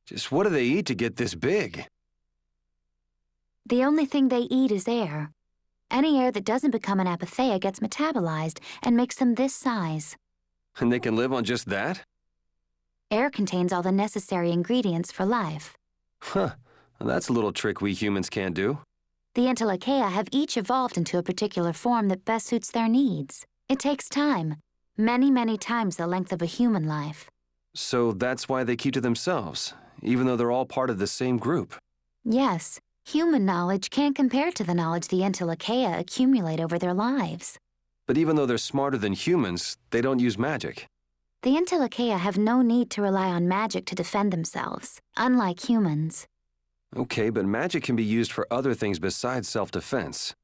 Just what do they eat to get this big? The only thing they eat is air. Any air that doesn't become an apotheia gets metabolized and makes them this size. And they can live on just that? Air contains all the necessary ingredients for life. Huh. Well, that's a little trick we humans can't do. The Entelechea have each evolved into a particular form that best suits their needs. It takes time. Many, many times the length of a human life. So that's why they keep to themselves, even though they're all part of the same group. Yes, human knowledge can't compare to the knowledge the Entelechea accumulate over their lives. But even though they're smarter than humans, they don't use magic. The Entelechea have no need to rely on magic to defend themselves, unlike humans. Okay, but magic can be used for other things besides self-defense.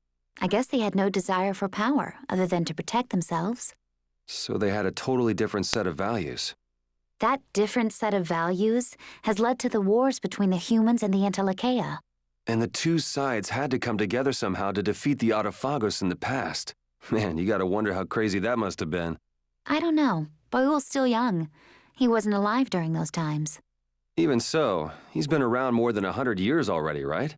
I guess they had no desire for power, other than to protect themselves. So they had a totally different set of values. That different set of values has led to the wars between the humans and the Entelechea. And the two sides had to come together somehow to defeat the Autophagos in the past. Man, you gotta wonder how crazy that must have been. I don't know. Boyul's still young. He wasn't alive during those times. Even so, he's been around more than 100 years already, right?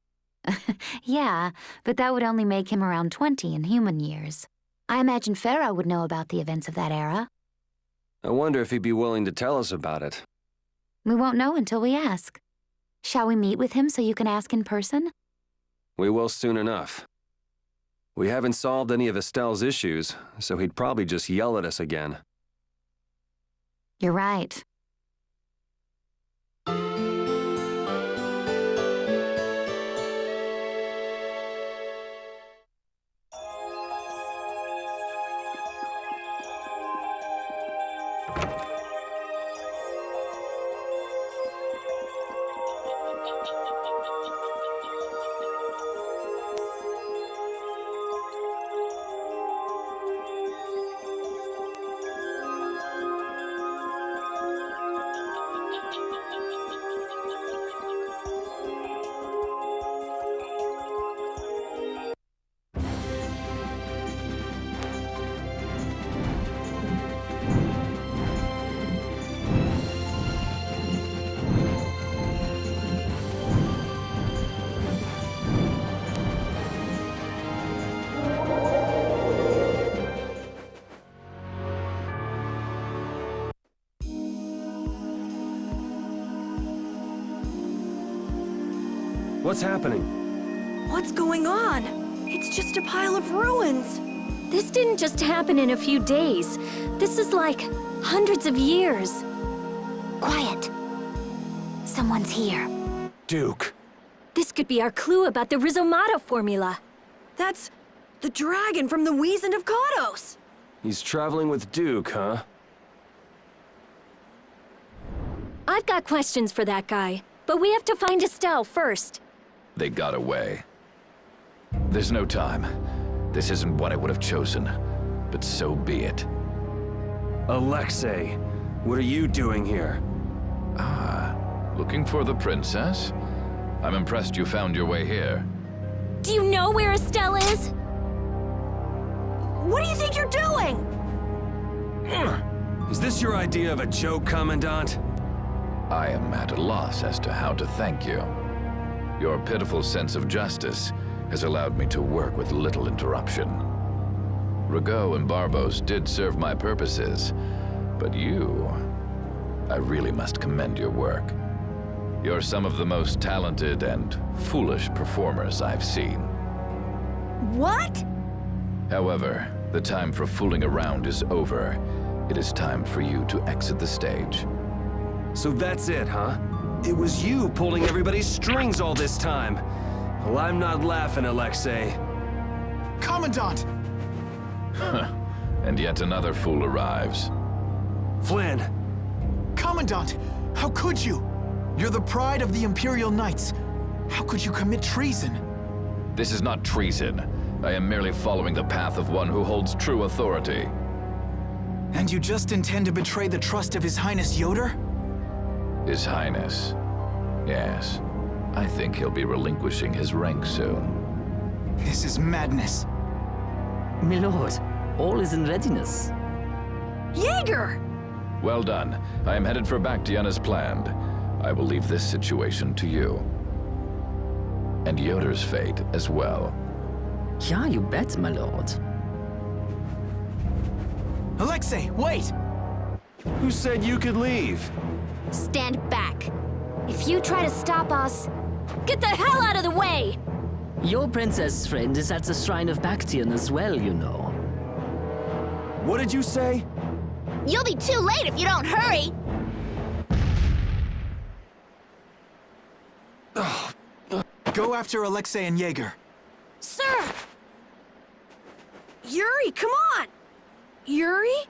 Yeah, but that would only make him around 20 in human years. I imagine Pharaoh would know about the events of that era. I wonder if he'd be willing to tell us about it. We won't know until we ask. Shall we meet with him so you can ask in person? We will soon enough. We haven't solved any of Estelle's issues, so he'd probably just yell at us again. You're right. What's happening? What's going on? It's just a pile of ruins. This didn't just happen in a few days. This is like hundreds of years. Quiet. Someone's here. Duke. This could be our clue about the Rhizomato formula. That's the dragon from the Wizened of Kodos. He's traveling with Duke, huh? I've got questions for that guy, but we have to find Estelle first. They got away. There's no time. This isn't what I would have chosen, but so be it. Alexei, what are you doing here? Ah, looking for the princess? I'm impressed you found your way here. Do you know where Estelle is? What do you think you're doing? Is this your idea of a joke, Commandant? I am at a loss as to how to thank you. Your pitiful sense of justice has allowed me to work with little interruption. Rigaud and Barbos did serve my purposes, but you... I really must commend your work. You're some of the most talented and foolish performers I've seen. What? However, the time for fooling around is over. It is time for you to exit the stage. So that's it, huh? It was you pulling everybody's strings all this time. Well, I'm not laughing, Alexei. Commandant! And yet another fool arrives. Flynn! Commandant! How could you? You're the pride of the Imperial Knights. How could you commit treason? This is not treason. I am merely following the path of one who holds true authority. And you just intend to betray the trust of His Highness Yoder? His Highness. Yes. I think he'll be relinquishing his rank soon. This is madness. Milord, all is in readiness. Jaeger! Well done. I am headed for Bactian as planned. I will leave this situation to you. And Yoder's fate as well. Yeah, you bet, my lord. Alexei, wait! Who said you could leave? Stand back. If you try to stop us, get the hell out of the way! Your princess friend is at the Shrine of Bactrian as well, you know. What did you say? You'll be too late if you don't hurry! Go after Alexei and Jaeger. Sir! Yuri, come on! Yuri?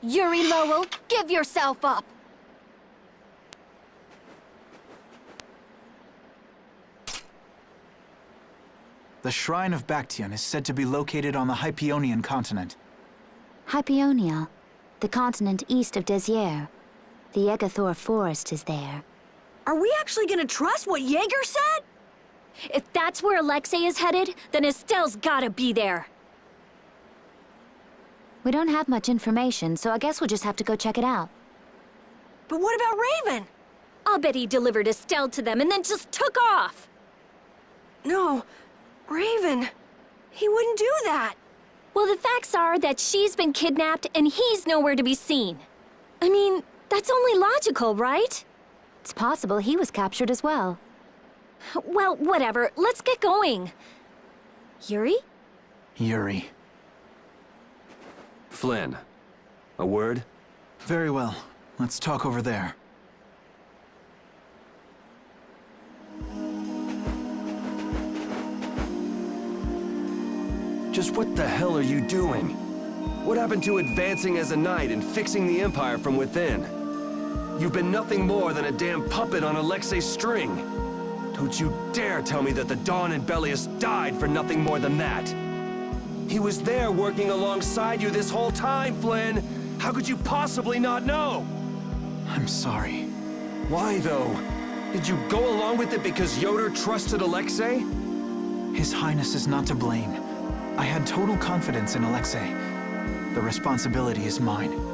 Yuri Lowell, give yourself up! The Shrine of Bactrian is said to be located on the Hypionian continent. Hypionia, the continent east of Desier. The Yegathor forest is there. Are we actually gonna trust what Jaeger said? If that's where Alexei is headed, then Estelle's gotta be there. We don't have much information, so I guess we'll just have to go check it out. But what about Raven? I'll bet he delivered Estelle to them and then just took off. No, Raven. He wouldn't do that. Well, the facts are that she's been kidnapped and he's nowhere to be seen. I mean, that's only logical, right? It's possible he was captured as well. Well, whatever. Let's get going. Yuri? Yuri. Flynn, a word? Very well. Let's talk over there. Just what the hell are you doing? What happened to advancing as a knight and fixing the Empire from within? You've been nothing more than a damn puppet on Alexei's string. Don't you dare tell me that the Dawn and Bellius died for nothing more than that. He was there working alongside you this whole time, Flynn. How could you possibly not know? I'm sorry. Why, though? Did you go along with it because Yoder trusted Alexei? His Highness is not to blame. I had total confidence in Alexei. The responsibility is mine.